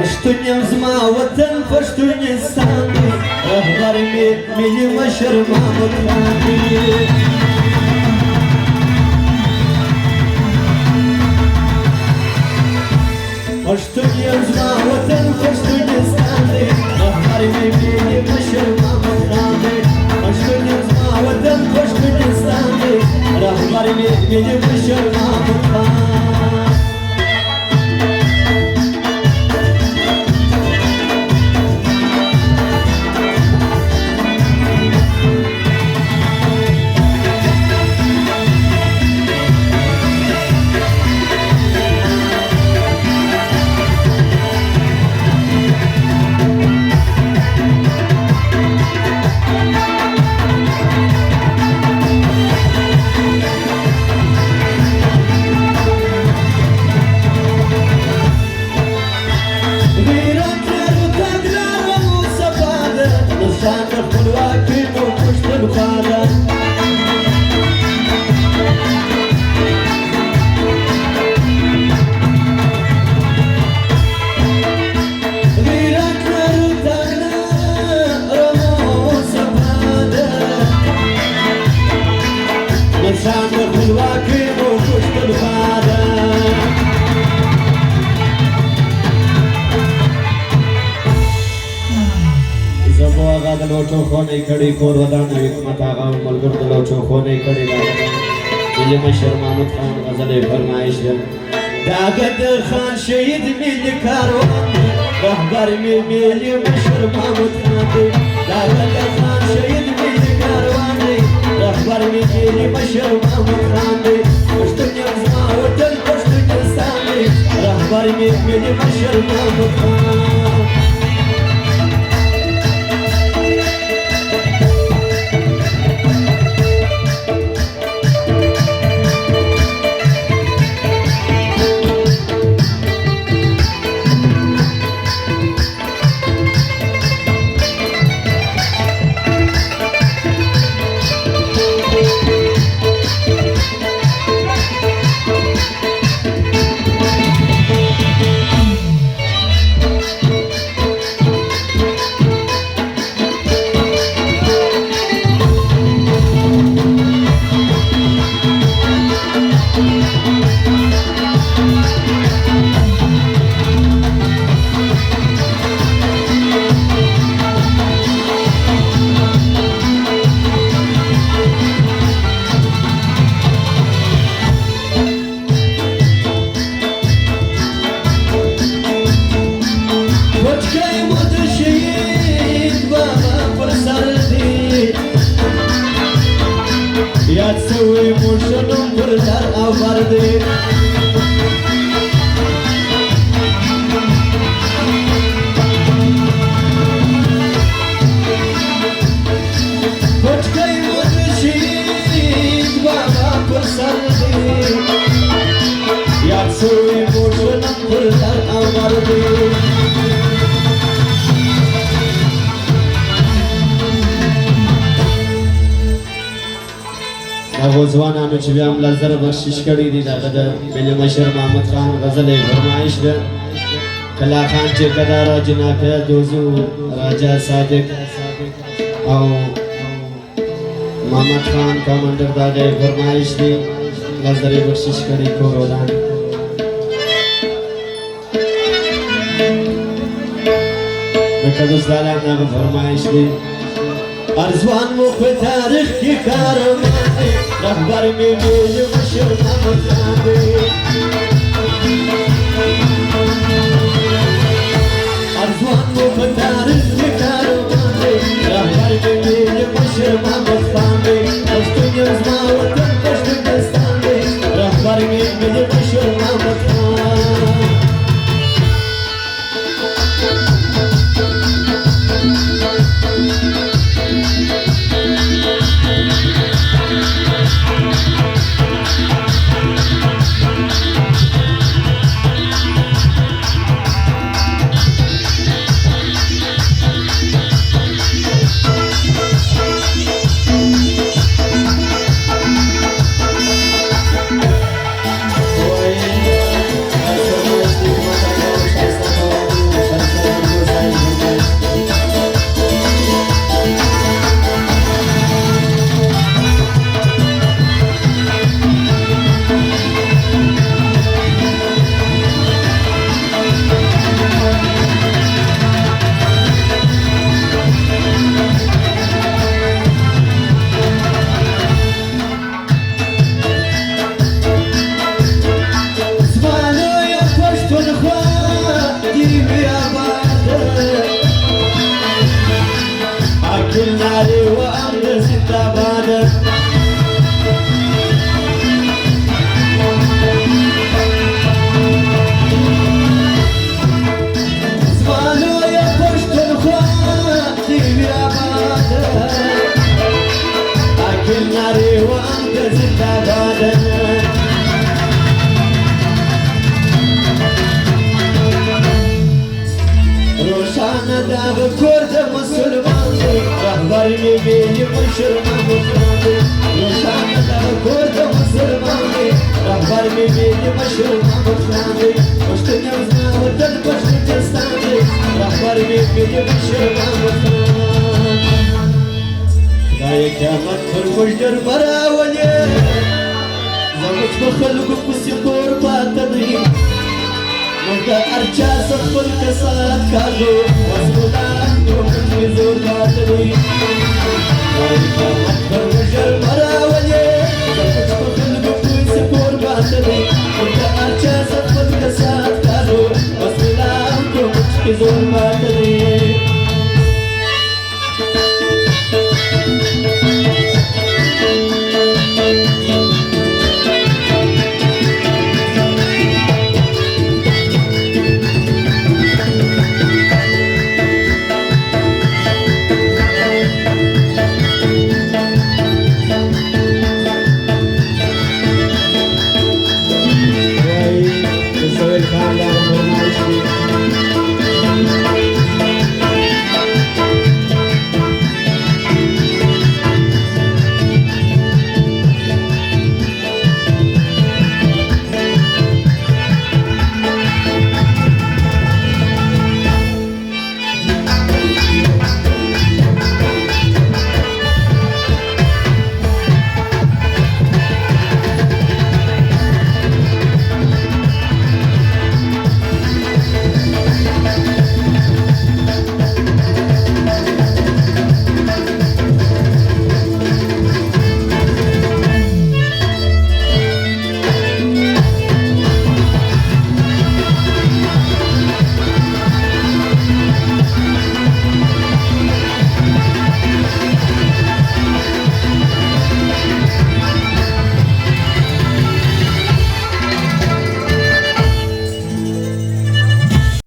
پښتون زما وطن پښتونستان دی رهبر می ملي مشر محمد خان دی پښتون زما وطن پښتونستان دی رهبر می ملي مشر محمد خان دی پښتون زما وطن پښتونستان دی رهبر می ملي مشر محمد خان خونه کړي کور ودان حکمت آغا ملګر د لوچو خونه کړي ملي مشر محمد خان غزل فرمایش داغد خان شهید ملي کاروان رهبر ملي مشر محمد خان داغد خان شهید ملي کاروان رهبر ملي مشر محمد خان پښتون زما وطن پښتونستان رهبر ملي مشر محمد خان ځوانانو چې بیا هم لس زره بخشش کړي دي د هغه د ملي مشر محمد خان غزل فرمایش ده کلا خان چې کدارا جنافیه دوزو راجا صادق او محمد خان کمانډر دا د فرمایش دي لس زره بخشش کړي کور ودان د قدس لالا هغه فرمایش دي ارزوان مو په تاریخ کې کاروان رهبر ملي مشر محمد خان ارزوان مو په تاریخ کې کاروان رهبر ملي مشر محمد خان پښتون زما وطن پښتونستان رهبر ملي مشر محمد خان داباده زمانو یا پشتونخوا دیوی آباده اکل ناریوان دزد داباده روشانه داغ کرد مسلمان رهبر میبینی مشر محمود روشانه داغ کرد مسلمان رهبر میبینی مشر محمود پشت نیوزنا وطن پشت جستان رهبر میبینی مشر محمود خدای قیامت فرموش در براولی زموج بخلق پسی قربات دی مگه ارچا سخبر کسات کاغو وزمولان دومن وزور بات دی خدای قیامت فرموش در براولی زموج بخلق پسی قربات دی مگه ارچا سخبر کسات کاغو وزمولان دومن وزور بات دی